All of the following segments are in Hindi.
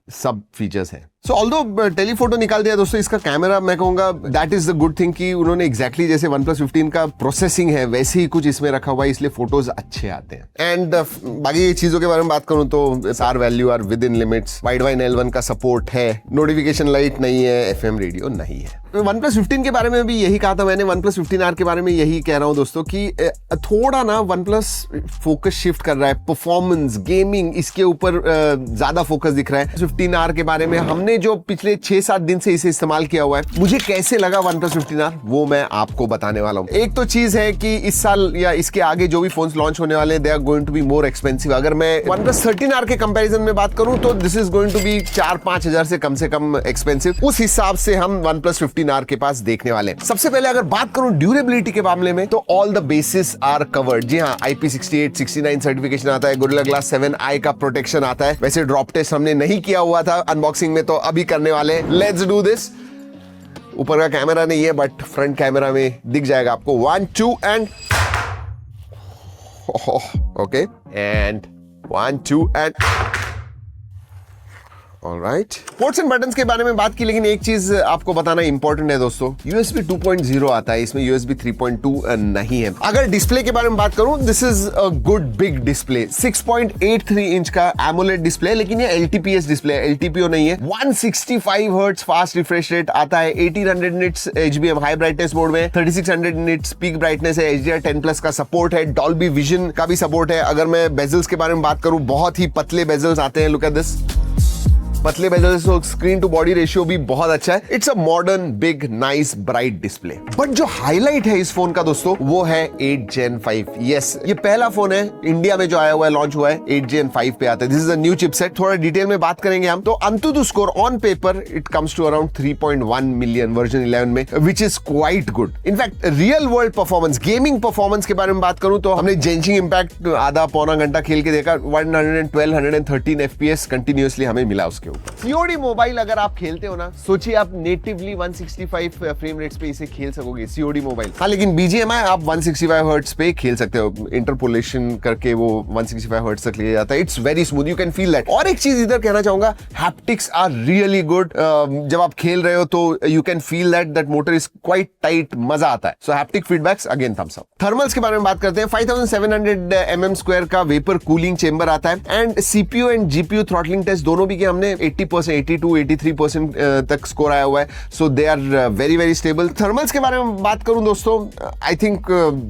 सब फीचर्स हैं। सो ऑल्दो टेलीफोटो निकाल दिया दोस्तों, इसका कैमरा मैं कहूंगा that is the good thing कि उन्होंने एग्जैक्टली जैसे OnePlus 15 का प्रोसेसिंग है वैसे ही कुछ इसमें रखा हुआ है, इसलिए फोटोज अच्छे आते हैं। एंड बाकी चीजों के बारे में बात करूं तो SAR value are within limits, wide L1 का सपोर्ट है, नोटिफिकेशन लाइट नहीं है, FM रेडियो नहीं है। OnePlus 15 के बारे में भी यही कहा था मैंने, OnePlus 15R के बारे में यही कह रहा हूं दोस्तों कि थोड़ा ना OnePlus फोकस शिफ्ट कर रहा है, परफॉर्मेंस गेमिंग इसके ऊपर ज्यादा फोकस दिख रहा है। 15R के बारे में हमने जो पिछले 6-7 दिन से इसे इस्तेमाल किया हुआ है, मुझे कैसे लगा OnePlus 15R वो मैं आपको बताने वाला हूं। एक तो चीज है कि इस साल या इसके आगे जो भी फोन्स लॉन्च होने वाले हैं they are going to be more expensive. अगर मैं OnePlus 13R के कंपैरिजन में बात करूं तो this is going to be 4-5 हजार से कम एक्सपेंसिव। उस हिसाब से हम OnePlus 15R के पास देखने वाले हैं। सबसे पहले अगर बात करूं ड्यूरेबिलिटी के मामले में तो all the bases are covered. जी हाँ, IP68 69 सर्टिफिकेशन आता है, Gorilla Glass 7i का प्रोटेक्शन आता है। वैसे ड्रॉप टेस्ट हमने नहीं किया हुआ था अनबॉक्सिंग में, तो अभी करने वाले हैं। Let's do this. ऊपर का कैमरा नहीं है बट फ्रंट कैमरा में दिख जाएगा आपको 1 2 and okay and 1 2 and alright. Ports and buttons के बारे में बात की, लेकिन एक चीज आपको बताना इंपॉर्टेंट है दोस्तों, USB 2.0 आता है, इसमें USB 3.2 नहीं है। अगर डिस्प्ले के बारे में बात करूं, this is a good big display, 6.83 inch का एमोलेड डिस्प्ले, लेकिन ये LTPS डिस्प्ले है, LTPO नहीं है। 165 हर्ट्ज फास्ट रिफ्रेश रेट आता है, 1800 nits HBM high brightness mode में, 3600 निट्स पीक ब्राइटनेस है, HDR10+ का सपोर्ट है, डॉल्बी विजन का भी सपोर्ट है। अगर मैं बेजल्स के बारे में बात करूं, बहुत ही पतले बेजल्स आते हैं, लुक एट दिस, पतले बेजल्स, तो स्क्रीन टू बॉडी रेशियो भी बहुत अच्छा है। It's a modern big nice bright display. But जो हाईलाइट है इस फोन का दोस्तों वो है 8 Gen 5। यस, ये पहला फोन है इंडिया में जो आया हुआ है, लॉन्च हुआ है 8 Gen 5 पे आता है। This is a new chipset. थोड़ा डिटेल में बात करेंगे हम तो AnTuTu score on paper it comes to around 3.1 million version 11 में, which is quite good. In fact real world performance, gaming performance के बारे में बात करूं तो हमने जेंशिंग इंपैक्ट आधा पौना घंटा खेल के देखा, 112 113 FPS कंटिन्यूअसली हमें मिला उसके ऊपर। COD मोबाइल अगर आप खेलते हो ना, सोचिए आप नेटिवली 165 फ्रेम रेट्स पे इसे खेल सकोगे COD मोबाइल। हाँ, लेकिन BGMI आप 165 हर्ट्ज पे खेल सकते हो, इंटरपोलेशन करके वो 165 हर्ट्ज तक ले जाता है। It's very smooth, you can feel that. और एक चीज इधर कहना चाहूंगा, हैप्टिक्स आर रियली गुड। जब आप खेल रहे हो तो you can feel that motor is quite tight, मजा आता है। So haptic feedbacks again thumbs up. Thermals के बारे में बात करते हैं, 5700 mm² का वेपर कूलिंग चेंबर आता है and CPU and GPU throttling test दोनों भी के हमने 80%, 82-83% तक स्कोर आया हुआ है। So they are very very stable. Thermals के बारे में बात करूं दोस्तों, आई थिंक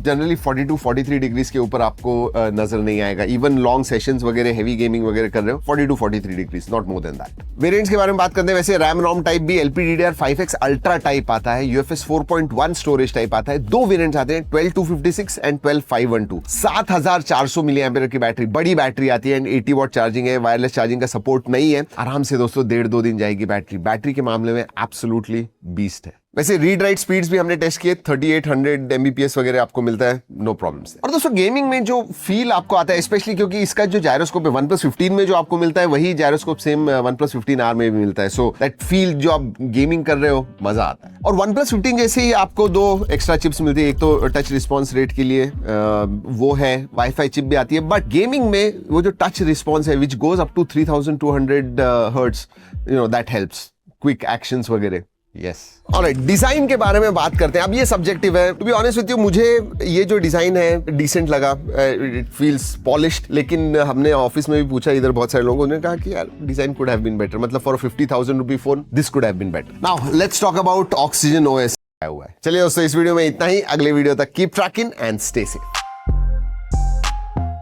जनरली 42-43 डिग्रीज के ऊपर आपको नजर नहीं आएगा। इवन लॉन्ग सेशंस वगैरह, हेवी गेमिंग वगैरह कर रहे हो, 42-43 degrees, not more than that. Variants के बारे में बात करते हैं, वैसे रैम रोम टाइप भी LPDDR5X अल्ट्रा टाइप आता है, UFS 4.1 स्टोरेज टाइप आता है। दो वेरिएंट्स आते हैं, 12256 एंड 12512। 7400 मिली एम्पियर की बैटरी, बड़ी बैटरी आती है एंड 80 वॉट चार्जिंग है। वायरलेस चार्जिंग का सपोर्ट नहीं है, आराम से दोस्तों 1.5-2 दिन जाएगी बैटरी के मामले में एब्सोल्युटली बीस्ट है। वैसे रीड राइट स्पीड्स भी हमने टेस्ट किए, 3800 Mbps वगैरह आपको मिलता है, नो प्रॉब्लम्स। और दोस्तों गेमिंग में जो फील आपको आता है, स्पेशली क्योंकि इसका जो जायरोस्कोप है OnePlus 15 में जो आपको मिलता है वही जायरोस्कोप सेम OnePlus 15R में भी मिलता है। सो दैट फील जो आप गेमिंग कर रहे हो, मजा आता है। और OnePlus 15 जैसे ही आपको 2 एक्स्ट्रा चिप्स मिलती है, एक तो टच रिस्पॉन्स रेट के लिए वो है, वाईफाई चिप भी आती है, बट गेमिंग में वो जो टच रिस्पॉन्स है which goes up to 3200 hertz, you know that helps, quick actions वगैरह। यस, ऑलराइट, डिजाइन के बारे में बात करते हैं। अब ये सब्जेक्टिव है, to be honest with you, मुझे ये जो डिजाइन है डिसेंट लगा, इट फील्स पॉलिश्ड। लेकिन हमने ऑफिस में भी पूछा, इधर बहुत सारे लोगों ने कहा कि यार design could have been better, मतलब for 50,000 rupee phone this could have been better. Now let's talk about Oxygen OS हुआ है। चलिए दोस्तों, इस वीडियो में इतना ही। अगले वीडियो तक keep trekking and stay safe.